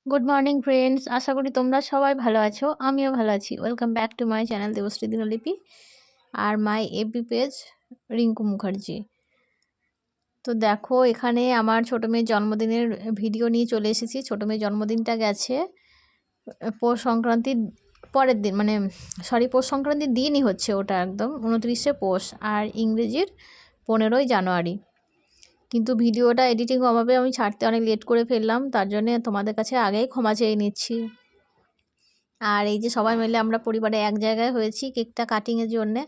Good morning friends, আশা করি তোমরা সবাই ভালো আছো। আমিও ভালো আছি। Welcome back to my channel Debashree Dinlipi আর my FB page Rinku Mukherjee. তো দেখো, এখানে আমার ছোটো মেয়ের জন্মদিনের ভিডিও নিয়ে চলে এসেছি। ছোটো মেয়ের জন্মদিনটা গেছে পৌষ সংক্রান্তির পরের দিন, পৌষ সংক্রান্তির দিনই হচ্ছে ওটা, একদম 29শে পৌষ, আর ইংরেজির 15ই জানুয়ারি। কিন্তু ভিডিওটা এডিটিং অভাবে আমি ছাড়তে অনেক লেট করে ফেললাম, তার জন্যে তোমাদের কাছে আগেই ক্ষমা চেয়ে নিচ্ছি। আর এই যে সবাই মিলে আমরা পরিবারে এক জায়গায় হয়েছি কেকটা কাটিংয়ের জন্যে।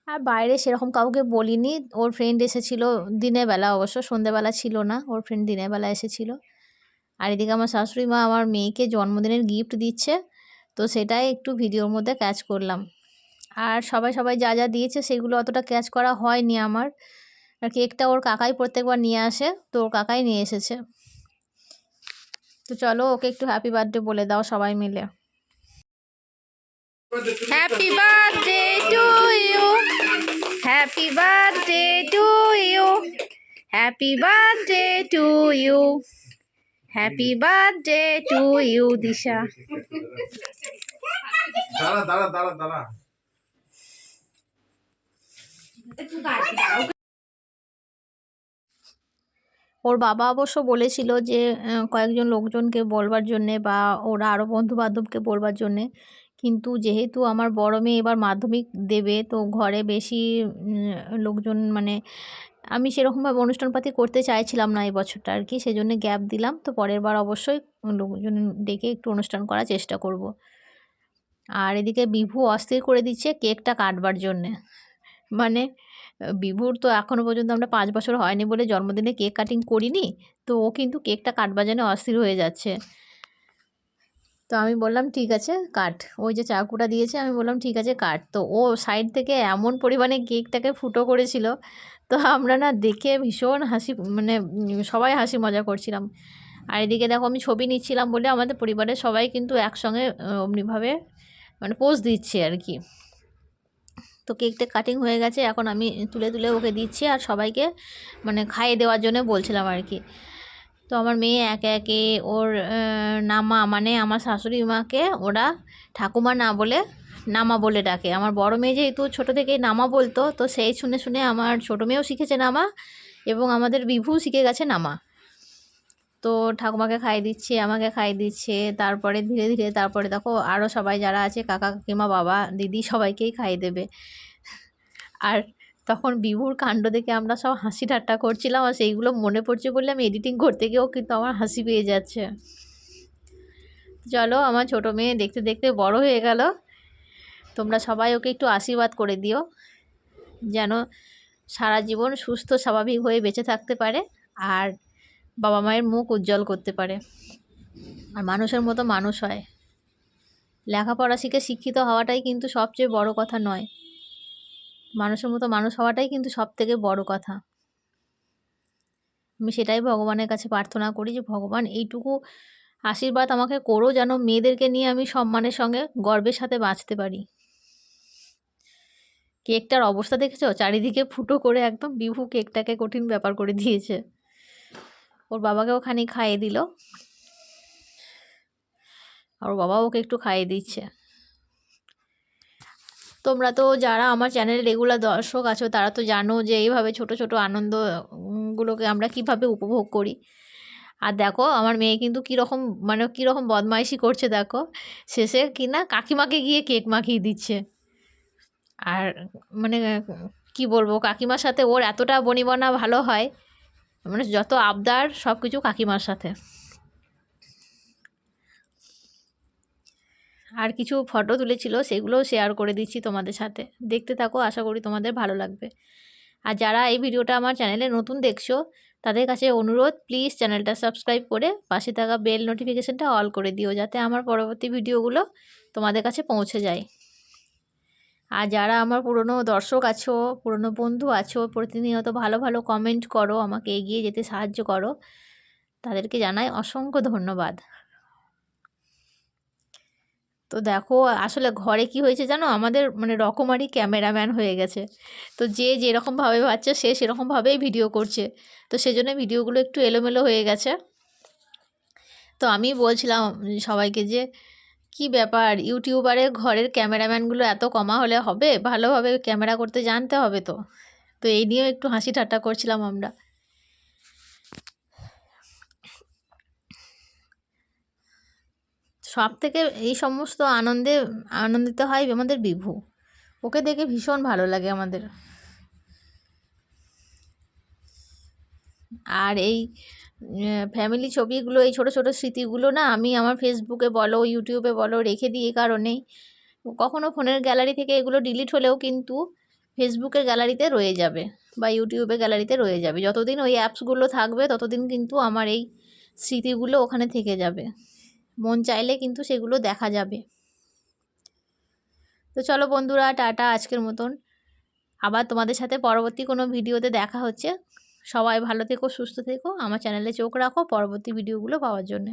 আর বাইরে সেরকম কাউকে বলিনি। ওর ফ্রেন্ড এসেছিলো দিনের বেলা, অবশ্য সন্ধ্যেবেলা ছিল না, ওর ফ্রেন্ড দিনের বেলা এসেছিলো। আর এদিকে আমার শাশুড়ি মা আমার মেয়েকে জন্মদিনের গিফট দিচ্ছে, তো সেটাই একটু ভিডিওর মধ্যে ক্যাচ করলাম। আর সবাই যা যা দিয়েছে সেগুলো অতটা ক্যাচ করা হয়নি আমার। আর কেকটা ওর কাকাই প্রত্যেকবার নিয়ে আসে, তো ওর কাকাই নিয়ে এসেছে। তো চলো ওকে একটু হ্যাপি বার্থডে বলে দাও সবাই মিলে। Happy birthday to you, happy birthday to you, happy birthday to you, happy birthday to you Disha. দাঁড়া দাঁড়া দাঁড়া দাঁড়া। ওর বাবা অবশ্য বলেছিল যে কয়েকজন লোকজনকে বলবার জন্যে বা ওরা আরও বন্ধু বান্ধবকে বলবার জন্যে, কিন্তু যেহেতু আমার বড় মেয়ে এবার মাধ্যমিক দেবে, তো ঘরে বেশি লোকজন আমি সেরকমভাবে অনুষ্ঠানপাতি করতে চাইছিলাম না এই বছরটা আর কি, সেজন্য গ্যাপ দিলাম। তো পরের বার অবশ্যই লোকজন ডেকে একটু অনুষ্ঠান করার চেষ্টা করব। আর এদিকে বিভু অস্থির করে দিচ্ছে কেকটা কাটবার জন্যে। বিভুর তো এখনও পর্যন্ত আমরা 5 বছর হয়নি বলে জন্মদিনে কেক কাটিং করিনি, তো ও কিন্তু কেকটা কাটবার জন্য অস্থির হয়ে যাচ্ছে। তো আমি বললাম ঠিক আছে কাট, ওই যে চাকুটা দিয়েছে, আমি বললাম ঠিক আছে কাট। তো ও সাইড থেকে এমন পরিমাণে কেকটাকে ফুটো করেছিল, তো আমরা না দেখে ভীষণ হাসি, সবাই হাসি মজা করছিলাম। আর এদিকে দেখো আমি ছবি নিচ্ছিলাম বলে আমাদের পরিবারের সবাই কিন্তু একসঙ্গে অমনিভাবে পোজ দিচ্ছে আর কি। তো কেকটা কাটিং হয়ে গেছে, এখন আমি তুলে তুলে ওকে দিচ্ছি আর সবাইকে খাইয়ে দেওয়ার জন্য বলছিলাম আর কি। তো আমার মেয়ে একে একে ওর নামা, আমার শাশুড়ি মাকে ওরা ঠাকুমা না বলে নামা বলে ডাকে। আমার বড় মেয়ে যেহেতু ছোটো থেকেই নামা বলতো, তো সেই শুনে শুনে আমার ছোটো মেয়েও শিখেছে নামা, এবং আমাদের বিভু শিখে গেছে নামা। তো ঠাকুমাকে খাইয়ে দিচ্ছে, আমাকে খাইয়ে দিচ্ছে, তারপরে ধীরে ধীরে তারপরে দেখো আরও সবাই যারা আছে, কাকা কাকিমা বাবা দিদি, সবাইকেই খাইয়ে দেবে। আর তখন বিভুর কাণ্ড দেখে আমরা সব হাসি ঠাট্টা করছিলাম, আর সেইগুলো মনে পড়ছে বললে আমি এডিটিং করতে গিয়েও কিন্তু আমার হাসি পেয়ে যাচ্ছে। চলো, আমার ছোটো মেয়ে দেখতে দেখতে বড় হয়ে গেল। তোমরা সবাই ওকে একটু আশীর্বাদ করে দিও, যেন সারা জীবন সুস্থ স্বাভাবিক হয়ে বেঁচে থাকতে পারে, আর বাবা মায়ের মুখ উজ্জ্বল করতে পারে, আর মানুষের মতো মানুষ হয়। লেখাপড়া শিখে শিক্ষিত হওয়াটাই কিন্তু সবচেয়ে বড় কথা নয়, মানুষের মতো মানুষ হওয়াটাই কিন্তু সবথেকে বড় কথা। আমি সেটাই ভগবানের কাছে প্রার্থনা করি যে ভগবান এইটুকু আশীর্বাদ আমাকে করো, যেন মেয়েদেরকে নিয়ে আমি সম্মানের সঙ্গে গর্বের সাথে বাঁচতে পারি। কেকটার অবস্থা দেখেছো, চারিদিকে ফুটো করে একদম বিভু কেকটাকে কঠিন ব্যাপার করে দিয়েছে। ওর বাবাকেও খানিক খাইয়ে দিল, আর ওর বাবাও ওকে একটু খাইয়ে দিচ্ছে। তোমরা তো যারা আমার চ্যানেলে রেগুলার দর্শক আছো, তারা তো জানো যে এইভাবে ছোট ছোট আনন্দগুলোকে আমরা কিভাবে উপভোগ করি। আর দেখো আমার মেয়ে কিন্তু কীরকম বদমাইশি করছে দেখো, শেষে কিনা কাকিমাকে গিয়ে কেক মাখিয়ে দিচ্ছে। আর কি বলবো, কাকিমার সাথে ওর এতটা বনিবনা ভালো হয়, যত আবদার সব কিছু কাকিমার সাথে। আর কিছু ফটো তুলেছিল, সেগুলোও শেয়ার করে দিচ্ছি তোমাদের সাথে, দেখতে থাকো, আশা করি তোমাদের ভালো লাগবে। আর যারা এই ভিডিওটা আমার চ্যানেলে নতুন দেখছো, তাদের কাছে অনুরোধ, প্লিজ চ্যানেলটা সাবস্ক্রাইব করে পাশে থাকা বেল নোটিফিকেশানটা অল করে দিও, যাতে আমার পরবর্তী ভিডিওগুলো তোমাদের কাছে পৌঁছে যায়। আর যারা আমার পুরনো দর্শক আছো, পুরনো বন্ধু আছো, প্রতিনিয়ত ভালো ভালো কমেন্ট করো, আমাকে এগিয়ে যেতে সাহায্য করো, তাদেরকে জানাই অসংখ্য ধন্যবাদ। তো দেখো, আসলে ঘরে কি হয়েছে জানো, আমাদের রকমারি ক্যামেরাম্যান হয়ে গেছে। তো যে যেরকমভাবে পাচ্ছে সে সেরকমভাবেই ভিডিও করছে, তো সেজন্য ভিডিওগুলো একটু এলোমেলো হয়ে গেছে। তো আমি বলছিলাম সবাইকে যে কি ব্যাপার, ইউটিউবারের ঘরের ক্যামেরাম্যানগুলো এত কমা হলে হবে? ভালোভাবে ক্যামেরা করতে জানতে হবে তো। তো এই নিয়েও একটু হাসি ঠাট্টা করছিলাম আমরা। সবথেকে এই সমস্ত আনন্দিত হয় আমাদের বিভু। ওকে দেখে ভীষণ ভালো লাগে আমাদের। আর এই ফ্যামিলি ছবিগুলো, এই ছোটো ছোটো স্মৃতিগুলো না আমি আমার ফেসবুকে বলো, ইউটিউবে বলো রেখে দিই এই কারণেই, কখনও ফোনের গ্যালারি থেকে এগুলো ডিলিট হলেও কিন্তু ফেসবুকের গ্যালারিতে রয়ে যাবে বা ইউটিউবের গ্যালারিতে রয়ে যাবে। যতদিন ওই অ্যাপসগুলো থাকবে ততদিন কিন্তু আমার এই স্মৃতিগুলো ওখানে থেকে যাবে। মন চাইলে কিন্তু সেগুলো দেখা যাবে। তো চলো বন্ধুরা, টাটা আজকের মতন। আবার তোমাদের সাথে পরবর্তী কোনো ভিডিওতে দেখা হচ্ছে। সবাই ভালো থেকো, সুস্থ থেকো, আমার চ্যানেলে চোখ রাখো পরবর্তী ভিডিওগুলো পাওয়ার জন্যে।